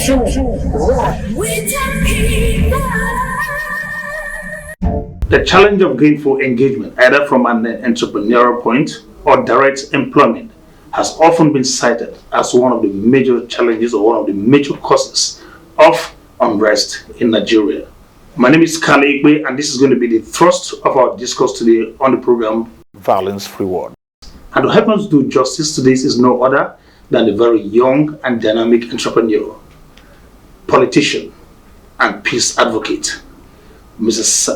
The challenge of gainful engagement, either from an entrepreneurial point or direct employment, has often been cited as one of the major challenges or one of the major causes of unrest in Nigeria. My name is Kale Igbe, and this is going to be the thrust of our discourse today on the program Violence Free World. And to help us do justice to this is no other than the very young and dynamic entrepreneur, politician, and peace advocate, Moses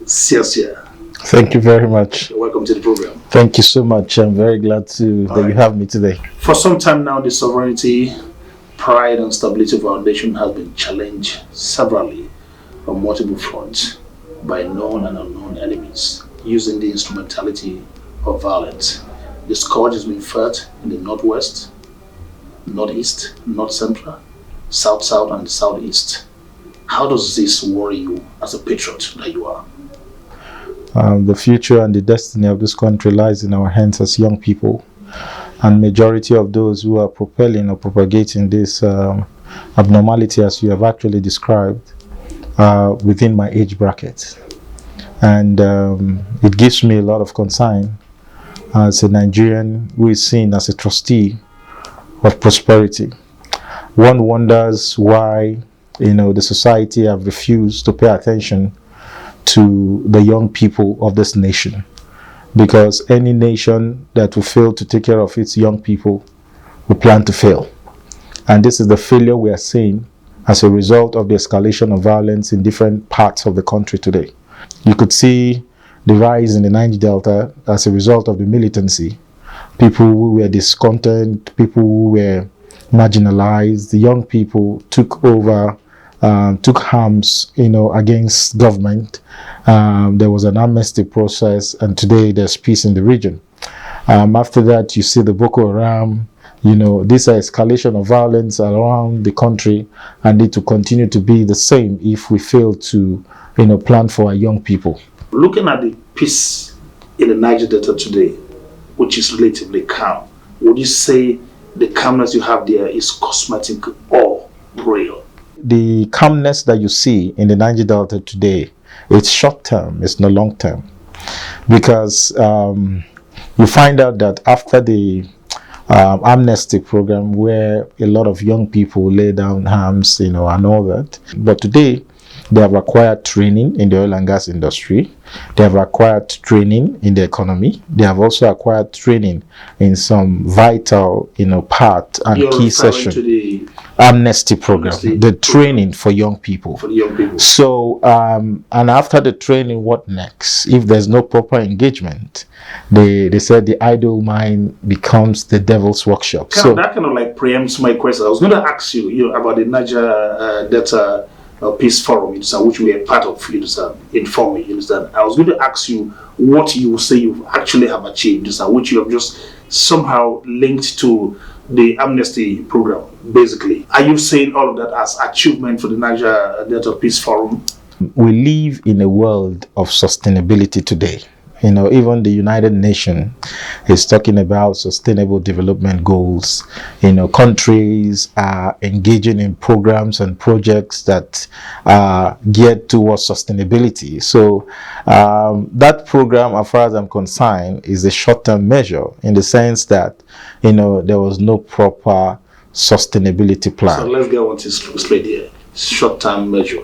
Siasia. Thank you very much. Welcome to the program. Thank you so much. I'm very glad that you have me today. For some time now, the sovereignty, pride, and stability of our nation has been challenged severally on multiple fronts by known and unknown enemies using the instrumentality of violence. The scourge has been felt in the northwest, northeast, north central, south, and southeast. How does this worry you as a patriot that you are? The future and the destiny of this country lies in our hands as young people, and majority of those who are propelling or propagating this abnormality, as you have actually described, are within my age bracket. And it gives me a lot of concern as a Nigerian who is seen as a trustee of prosperity. One wonders why, the society have refused to pay attention to the young people of this nation, because any nation that will fail to take care of its young people will plan to fail. And this is the failure we are seeing as a result of the escalation of violence in different parts of the country today. You could see the rise in the Niger Delta as a result of the militancy. People who were discontent, people who were marginalized, the young people took over, took arms, against government. There was an amnesty process, and today there's peace in the region. After that, you see the Boko Haram. This escalation of violence around the country, and need to continue to be the same if we fail to, plan for our young people. Looking at the peace in the Niger Delta today, which is relatively calm, would you say the calmness you have there is cosmetic or real? The calmness that you see in the Niger Delta today, it's short term, it's not long term. Because you find out that after the amnesty program, where a lot of young people lay down arms, and all that, but today they have acquired training in the oil and gas industry. They have acquired training in the economy. They have also acquired training in some vital, part and key session. To the amnesty program, the training for young people. For the young people. So, and after the training, what next? If there's no proper engagement, they said the idle mind becomes the devil's workshop. That kind of like preempts my question. I was going to ask you, about the Niger Delta Peace Forum, which we are part of, inform me, I was going to ask you what you say you actually have achieved, which you have just somehow linked to the amnesty program, basically. Are you saying all of that as achievement for the Niger Delta Peace Forum? We live in a world of sustainability today. Even the United Nations is talking about sustainable development goals. Countries are engaging in programs and projects that are geared towards sustainability. So that program, as far as I'm concerned, is a short-term measure in the sense that, there was no proper sustainability plan. So let's get what is straight here. Short-term measure.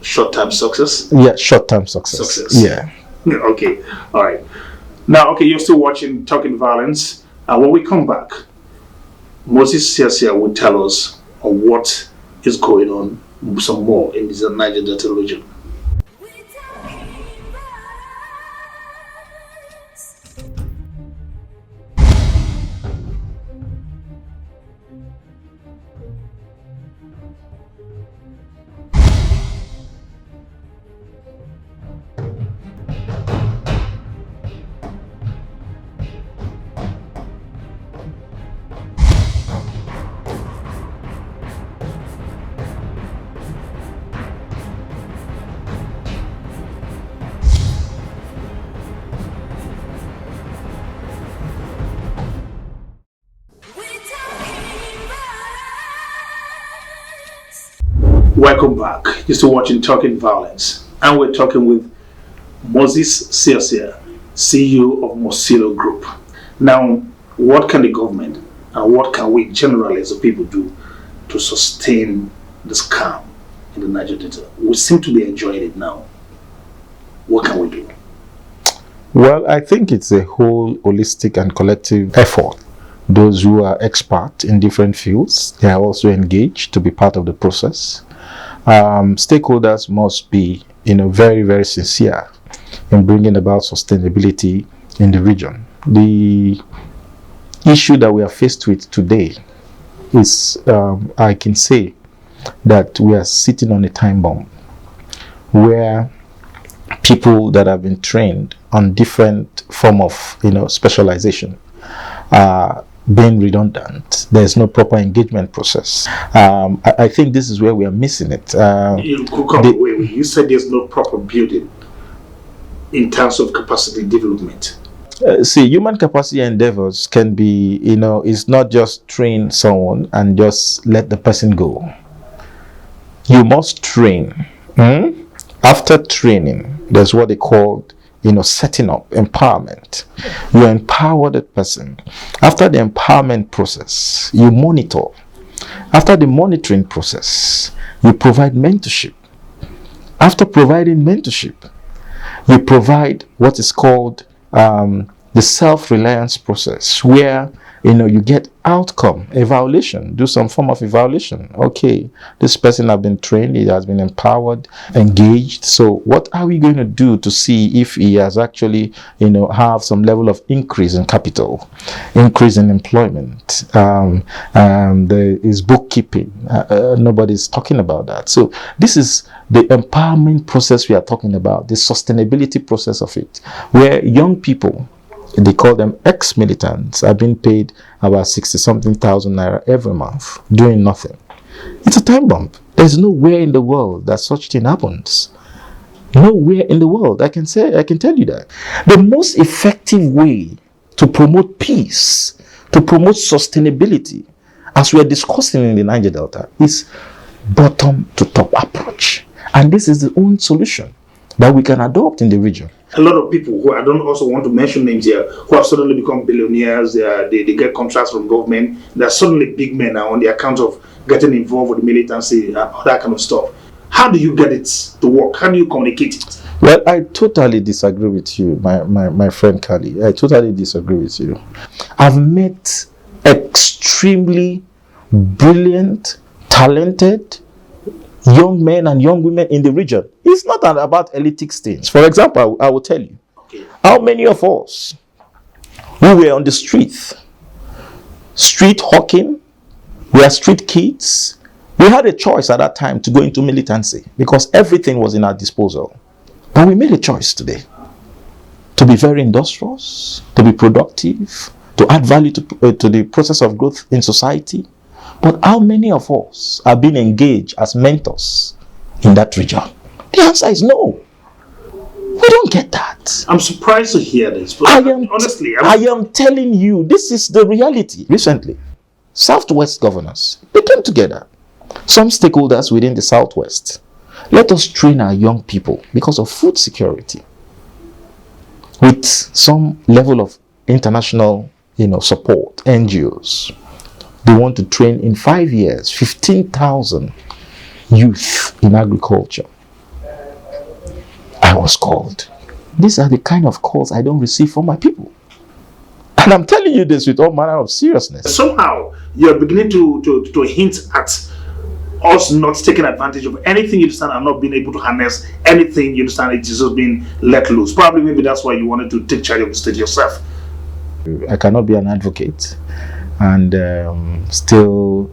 Short-term success? Yeah, short-term success. Yeah. Okay, all right. Now, you're still watching Talking Violence. And when we come back, Moses Siasia will tell us what is going on some more in the Niger Delta region. Welcome back. You're still watching Talking Violence, and we're talking with Moses Siasia, CEO of Mosilo Group. Now, what can the government and what can we generally as a people do to sustain this calm in the Niger Delta? We seem to be enjoying it now. What can we do? Well, I think it's a whole holistic and collective effort. Those who are experts in different fields, they are also engaged to be part of the process. Stakeholders must be, very, very sincere in bringing about sustainability in the region. The issue that we are faced with today is, I can say, that we are sitting on a time bomb where people that have been trained on different form of, specialization are being redundant. There's no proper engagement process. I think this is where we are missing it. You said there's no proper building in terms of capacity development. See, human capacity endeavors can be, it's not just train someone and just let the person go. You must train. After training, there's what they call setting up empowerment. You empower that person. After the empowerment process, you monitor. After the monitoring process, you provide mentorship. After providing mentorship, you provide what is called the self-reliance process, where you get outcome, evaluation, do some form of evaluation. Okay, this person has been trained, he has been empowered, engaged. So what are we going to do to see if he has actually, have some level of increase in capital, increase in employment, there is bookkeeping. Nobody's talking about that. So this is the empowerment process we are talking about, the sustainability process of it, where young people, they call them ex-militants, are being paid about 60-something thousand naira every month, doing nothing. It's a time bomb. There's nowhere in the world that such thing happens. Nowhere in the world. I can tell you that. The most effective way to promote peace, to promote sustainability, as we are discussing in the Niger Delta, is bottom to top approach. And this is the only solution that we can adopt in the region. A lot of people who I don't also want to mention names here, who have suddenly become billionaires, they get contracts from government, they're suddenly big men now on the account of getting involved with the militancy and all that kind of stuff. How do you get it to work? How do you communicate it? Well, I totally disagree with you, my friend Kali. I totally disagree with you. I've met extremely brilliant, talented young men and young women in the region. It's not about elitist things. For example, I will tell you, how many of us who were on the street hawking, we are street kids, we had a choice at that time to go into militancy because everything was in our disposal. But we made a choice today to be very industrious, to be productive, to add value to the process of growth in society. But how many of us are being engaged as mentors in that region? The answer is no. We don't get that. I'm surprised to hear this. But I am telling you, this is the reality. Recently, Southwest governors, they came together. Some stakeholders within the Southwest. Let us train our young people because of food security with some level of international, support, NGOs. They want to train in 5 years, 15,000 youth in agriculture. I was called. These are the kind of calls I don't receive from my people. And I'm telling you this with all manner of seriousness. Somehow, you're beginning to hint at us not taking advantage of anything you understand and not being able to harness anything you understand. It is just being let loose. Probably maybe that's why you wanted to take charge of the state yourself. I cannot be an advocate and still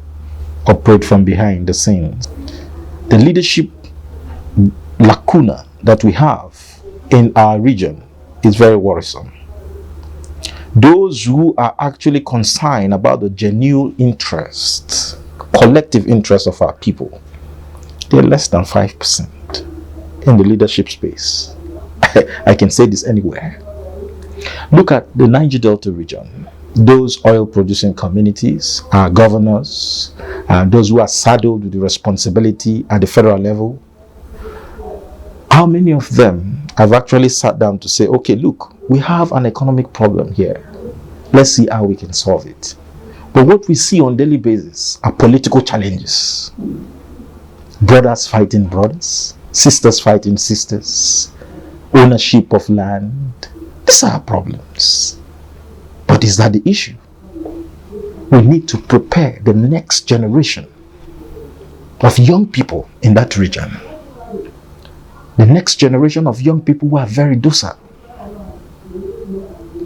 operate from behind the scenes. The leadership lacuna that we have in our region is very worrisome. Those who are actually concerned about the genuine interests, collective interests of our people, they're less than 5% in the leadership space. I can say this anywhere. Look at the Niger Delta region. those oil producing communities, our governors, and those who are saddled with the responsibility at the federal level, how many of them have actually sat down to say, okay, look, we have an economic problem here. Let's see how we can solve it. But what we see on a daily basis are political challenges. Brothers fighting brothers, sisters fighting sisters, ownership of land. These are problems. But is that the issue? We need to prepare the next generation of young people in that region. The next generation of young people who are very docile.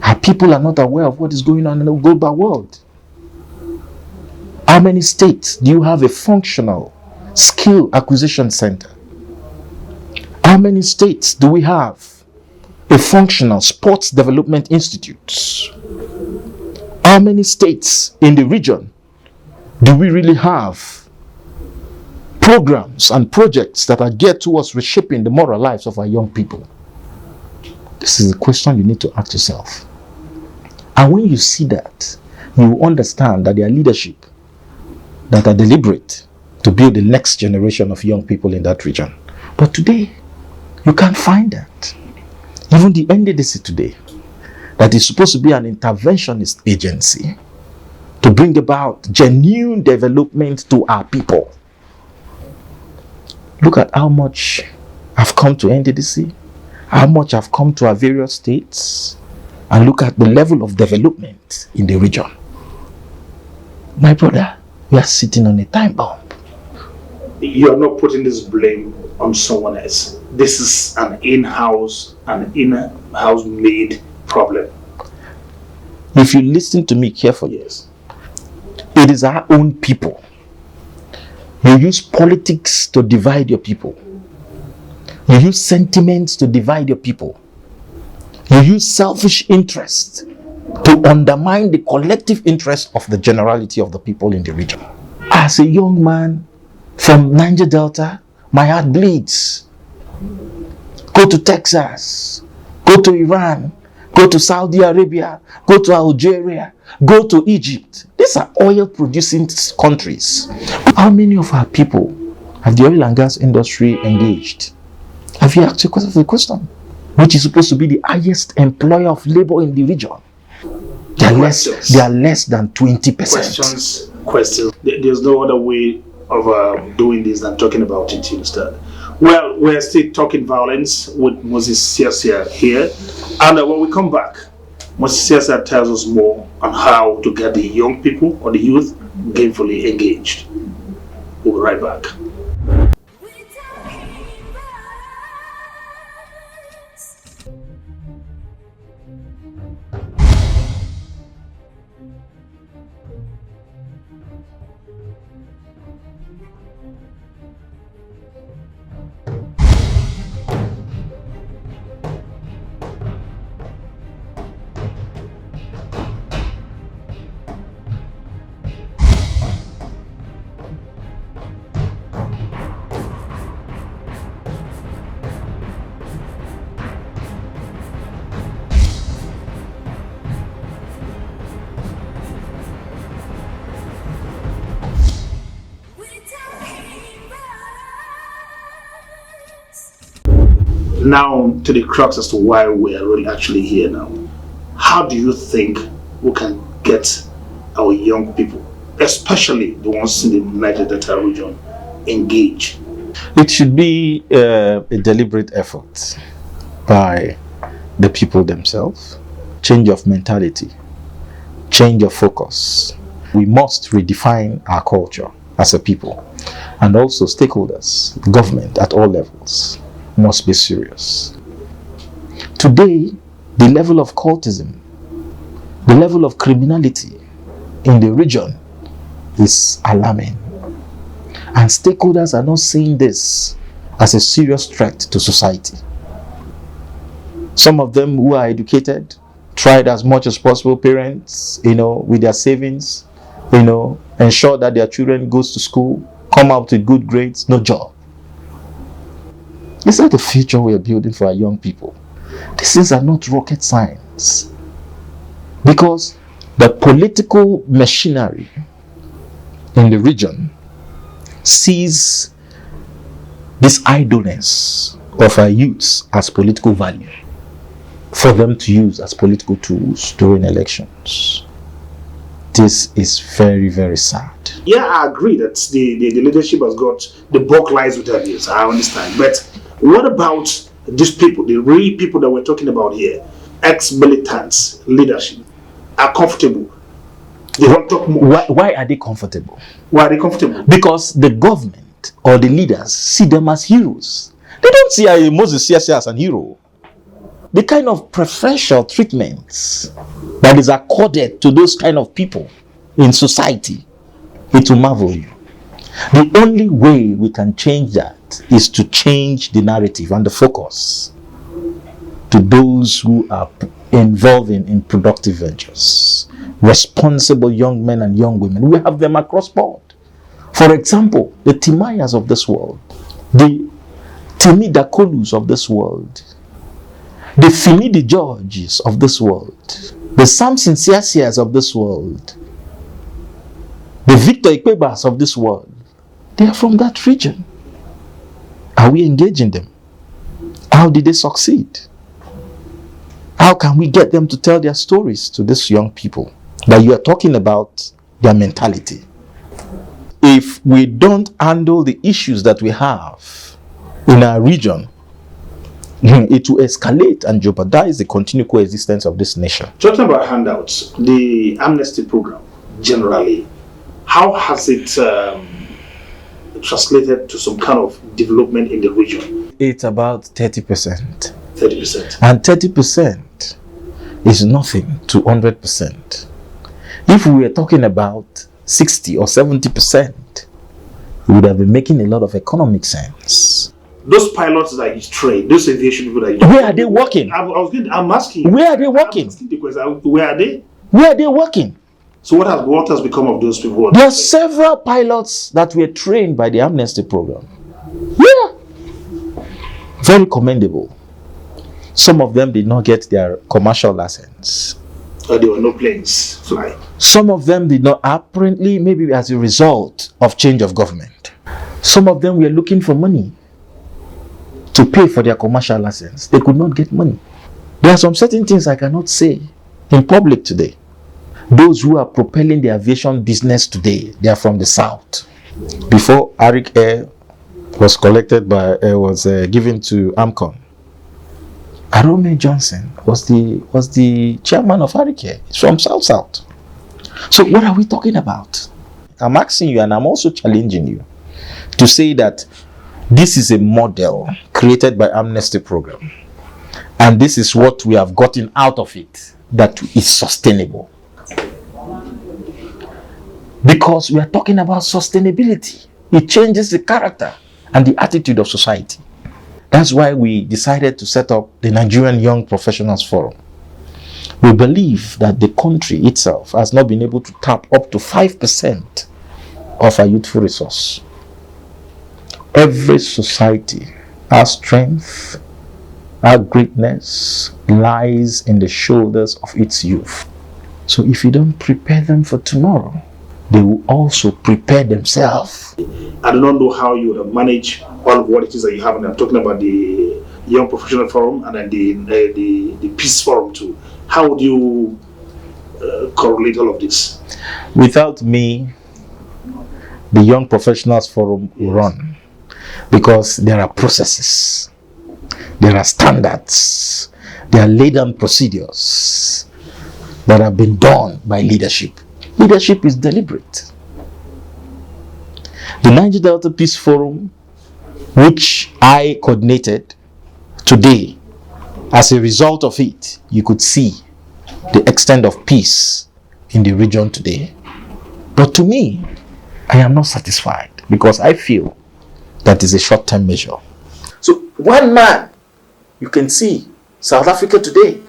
Our people are not aware of what is going on in the global world. How many states do you have a functional skill acquisition center? How many states do we have a functional sports development institute? How many states in the region do we really have programs and projects that are geared towards reshaping the moral lives of our young people? This is a question you need to ask yourself. And when you see that, you will understand that there are leadership that are deliberate to build the next generation of young people in that region. But today, you can't find that. Even the NDDC today, that is supposed to be an interventionist agency to bring about genuine development to our people. Look at how much have come to NDDC, how much have come to our various states, and look at the level of development in the region. My brother, we are sitting on a time bomb. You are not putting this blame on someone else. This is an in-house made problem. If you listen to me carefully, Yes. it is our own people. You use politics to divide your people. You use sentiments to divide your people. You use selfish interest to undermine the collective interest of the generality of the people in the region. As a young man from Niger Delta, my heart bleeds. Go to Texas, go to Iran, go to Saudi Arabia, go to Algeria, go to Egypt. These are oil producing countries. How many of our people have the oil and gas industry engaged? Have you asked yourself the question? Which is supposed to be the highest employer of labor in the region. They are less than 20%. Questions. There's no other way of doing this than talking about it instead. Well, we're still talking violence with Moses Siasia here. And when we come back, Moses Siasia tells us more on how to get the young people or the youth gainfully engaged. We'll be right back. Now to the crux as to why we are really actually here now. How do you think we can get our young people, especially the ones in the Niger Delta region, engaged? It should be a deliberate effort by the people themselves. Change of mentality, change of focus. We must redefine our culture as a people, and also stakeholders, government at all levels must be serious. Today, the level of cultism, the level of criminality in the region is alarming. And stakeholders are not seeing this as a serious threat to society. Some of them who are educated tried as much as possible, parents, with their savings, ensure that their children goes to school, come out with good grades, no job. Is that the future we are building for our young people? These things are not rocket science. Because The political machinery in the region sees this idleness of our youths as political value for them to use as political tools during elections. This is very, very sad. Yeah, I agree that the leadership has got the bulk lies with them. Yes, I understand. But what about these people, the real people that we're talking about here, ex-militants, leadership, are comfortable? They don't talk more. Why are they comfortable? Why are they comfortable? Because the government or the leaders see them as heroes. They don't see Moses Siasia as an hero. The kind of preferential treatments that is accorded to those kind of people in society, it will marvel you. The only way we can change that is to change the narrative and the focus to those who are involved in productive ventures. Responsible young men and young women. We have them across board. For example, the Timayas of this world, the Timi Dakolus of this world, the Finidi Georges of this world, the Samson Siasias of this world, the Victor Ikwebas of this world, they are from that region. Are we engaging them? How did they succeed? How can we get them to tell their stories to these young people? That you are talking about their mentality. If we don't handle the issues that we have in our region, it will escalate and jeopardize the continued coexistence of this nation. Talking about handouts, the amnesty program generally, how has it translated to some kind of development in the region? It's about 30%. 30%. And 30% is nothing to 100%. If we were talking about 60 or 70%, we would have been making a lot of economic sense. Those pilots that you train, those aviation people that you Where are they working? I'm asking. Where are they working? I'm asking the question, where are they? Where are they working? So what has become of those people? There are several pilots that were trained by the amnesty program. Yeah. Very commendable. Some of them did not get their commercial license. Or there were no planes flying. Some of them did not, apparently, maybe as a result of change of government. Some of them were looking for money to pay for their commercial license. They could not get money. There are some certain things I cannot say in public today. Those who are propelling the aviation business today, they are from the south. Before Arik Air was given to AMCON, Arome Johnson was the chairman of Arik Air. He's from South. So what are we talking about? I'm asking you, and I'm also challenging you to say that this is a model created by Amnesty Program, and this is what we have gotten out of it that is sustainable. Because we are talking about sustainability. It changes the character and the attitude of society. That's why we decided to set up the Nigerian Young Professionals Forum. We believe that the country itself has not been able to tap up to 5% of our youthful resource. Every society, our strength, our greatness lies in the shoulders of its youth. So if you don't prepare them for tomorrow, they will also prepare themselves. I do not know how you would manage all of what it is that you have. And I'm talking about the Young Professional Forum and then the Peace Forum too. How would you correlate all of this? Without me, the Young Professionals Forum will run. Because there are processes, there are standards, there are laid down procedures that have been done by leadership. Leadership is deliberate. The Niger Delta Peace Forum, which I coordinated today, as a result of it, you could see the extent of peace in the region today. But to me, I am not satisfied because I feel that is a short-term measure. So one man, you can see South Africa today,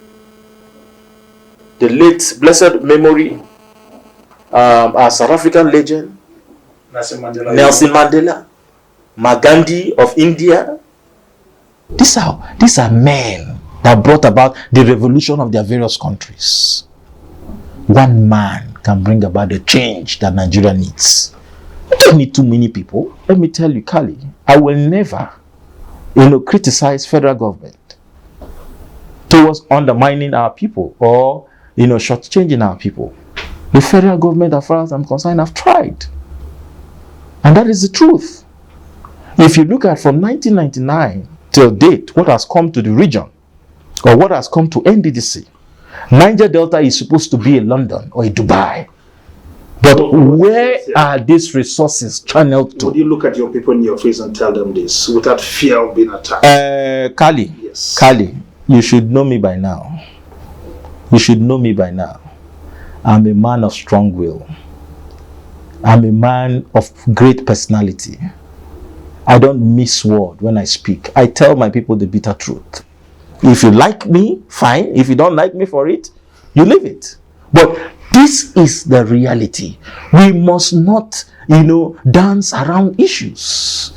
the late blessed memory, our South African legend, Nelson Mandela, Magandhi of India. These are men that brought about the revolution of their various countries. one man can bring about the change that Nigeria needs. We don't need too many people. Let me tell you, Kali, I will never, criticize federal government towards undermining our people or, shortchanging our people. The federal government, as far as I'm concerned, have tried. And that is the truth. If you look at from 1999 till date, what has come to the region, or what has come to NDDC, Niger Delta is supposed to be in London or in Dubai. But where are these resources channeled to? Would you look at your people in your face and tell them this without fear of being attacked? Kali, Yes. Kali, you should know me by now. You should know me by now. I'm a man of strong will. I'm a man of great personality. I don't miss word when I speak. I tell my people the bitter truth. If you like me, fine. If you don't like me for it, you leave it. But this is the reality. We must not, dance around issues.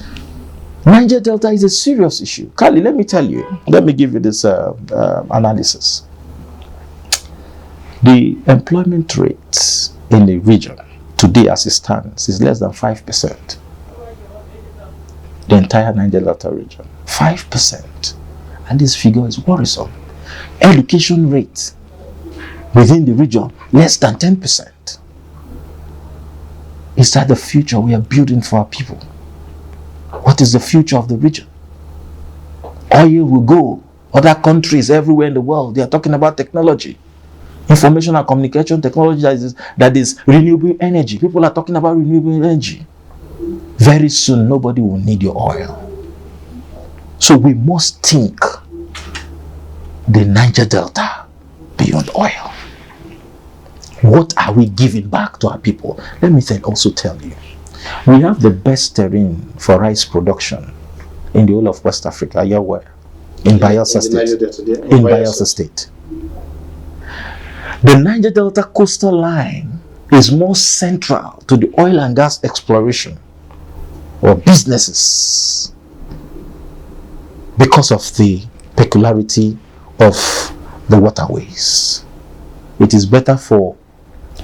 Niger Delta is a serious issue. Kali, let me tell you. Let me give you this analysis. The employment rate in the region today as it stands is less than 5%. The entire Niger Delta region. 5%. And this figure is worrisome. Education rate within the region, less than 10%. Is that the future we are building for our people? What is the future of the region? Oil will go. Other countries everywhere in the world, they are talking about technology. Information and communication technology that is renewable energy. People are talking about renewable energy. Very soon, nobody will need your oil. So we must think the Niger Delta beyond oil. What are we giving back to our people? Let me also tell you, we have the best terrain for rice production in the whole of West Africa. Are you aware? In Bayelsa State. In Bayelsa State. The Niger Delta coastal line is more central to the oil and gas exploration or businesses because of the peculiarity of the waterways. It is better for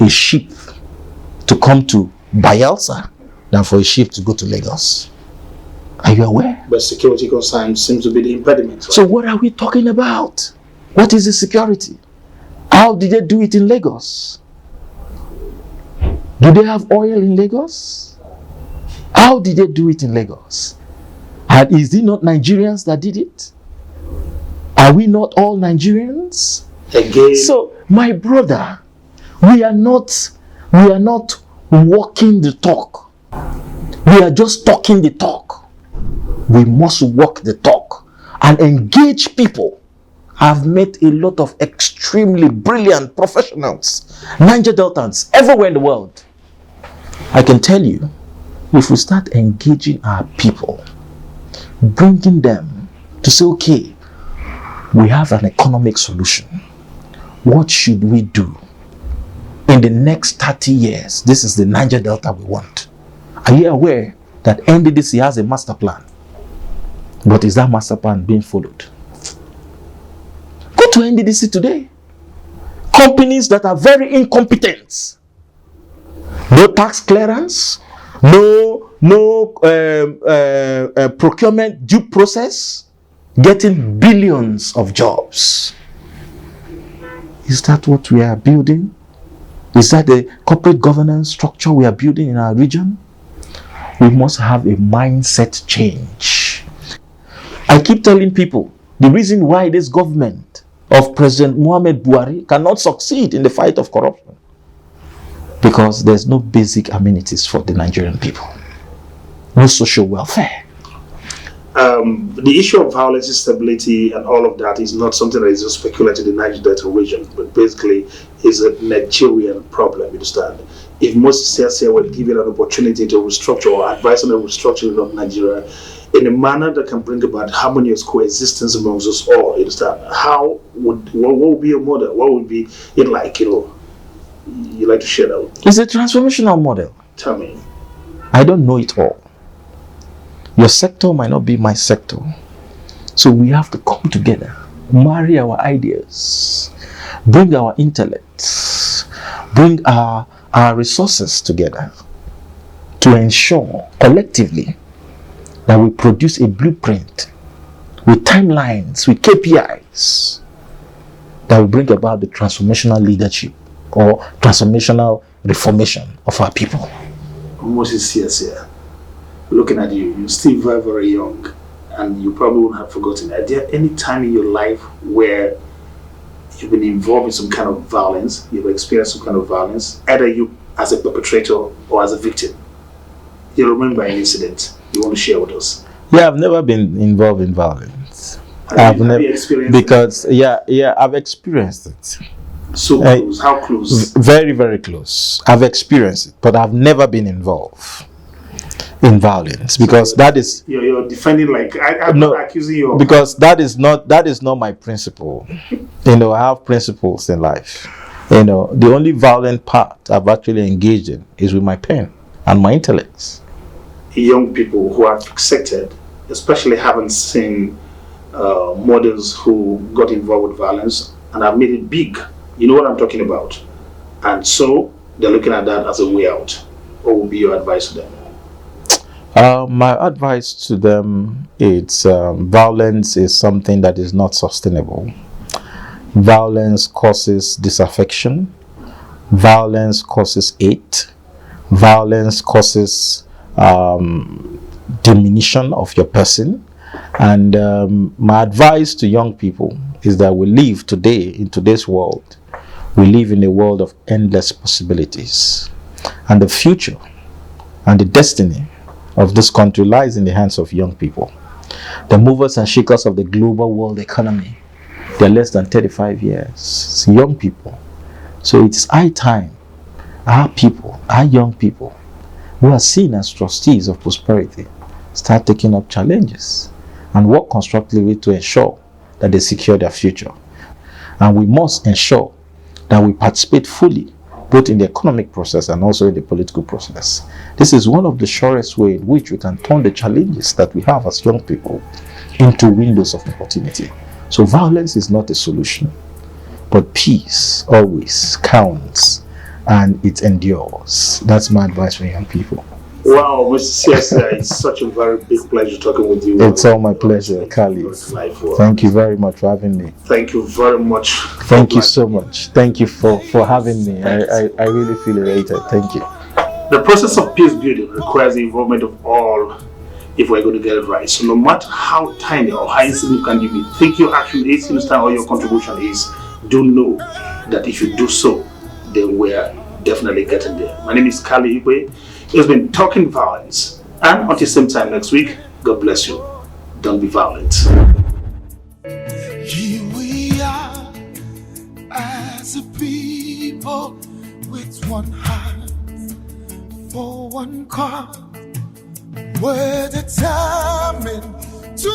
a ship to come to Bayelsa than for a ship to go to Lagos. Are you aware? But security concerns seem to be the impediment. Right? So what are we talking about? What is the security? How did they do it in Lagos? Do they have oil in Lagos? How did they do it in Lagos? And is it not Nigerians that did it? Are we not all Nigerians? Again. So, my brother, we are not walking the talk. We are just talking the talk. We must walk the talk and engage people. I've met a lot of extremely brilliant professionals, Niger Deltans, everywhere in the world. I can tell you, if we start engaging our people, bringing them to say, okay, we have an economic solution. What should we do? In the next 30 years, this is the Niger Delta we want. Are you aware that NDDC has a master plan? But is that master plan being followed? Go to NDDC today. Companies that are very incompetent. No tax clearance, no procurement due process, getting billions of jobs. Is that what we are building? Is that the corporate governance structure we are building in our region? We must have a mindset change. I keep telling people, the reason why this government of President Muhammad Buhari cannot succeed in the fight of corruption, because there's no basic amenities for the Nigerian people. No social welfare. The issue of violence, instability, and all of that is not something that is just speculated in the Niger Delta region, but basically is a Nigerian problem, you understand? If Moses Siasia were given an opportunity to restructure or advise on the restructuring of Nigeria in a manner that can bring about harmonious coexistence amongst us all, you understand? What would be your model? What would be it like, you like to share that with me? It's a transformational model. Tell me. I don't know it all. Your sector might not be my sector. So we have to come together, marry our ideas, bring our intellects, bring our resources together to ensure collectively that we produce a blueprint with timelines, with KPIs that will bring about the transformational leadership or transformational reformation of our people. Moses Siasia, looking at you, you're still very, very young, and you probably won't have forgotten. Are there any time in your life where you've been involved in some kind of violence, you've experienced some kind of violence, either you as a perpetrator or as a victim? You remember an incident you want to share with us? Yeah, I've never been involved in violence. Have you experienced because it? I've experienced it. So close. How close? Very, very close. I've experienced it, but I've never been involved in violence because that is you're defending, like I'm not accusing you of, because that is not my principle. I have principles in life. The only violent part I've actually engaged in is with my pen and my intellects. Young people who are fixated, especially haven't seen models who got involved with violence and have made it big. You know what I'm talking about? And so they're looking at that as a way out. What would be your advice to them? My advice to them is violence is something that is not sustainable. Violence causes disaffection. Violence causes hate. Violence causes diminution of your person. And my advice to young people is that we live today, in today's world, we live in a world of endless possibilities. And the future and the destiny of this country lies in the hands of young people. The movers and shakers of the global world economy, they're less than 35 years. It's young people. So it's high time our young people, who are seen as trustees of prosperity, start taking up challenges and work constructively to ensure that they secure their future. And we must ensure that we participate fully both in the economic process and also in the political process. This is one of the surest ways in which we can turn the challenges that we have as young people into windows of opportunity. So violence is not a solution, but peace always counts and it endures. That's my advice for young people. Wow, Mr. Siasia, it's such a very big pleasure talking with you. It's all my pleasure, Kali. Thank you very much for having me. Thank you very much. Thank you so much. Thank you for having me. I really feel elated. Thank you. The process of peace building requires the involvement of all if we're going to get it right. So no matter how tiny or how insignificant you may think your action is, or your contribution is, do know that if you do so, then we're definitely getting there. My name is Kali Igwe. It's been Talking Violence. And until same time next week, God bless you. Don't be violent. Here we are as a people with one heart for one cause. We're determined to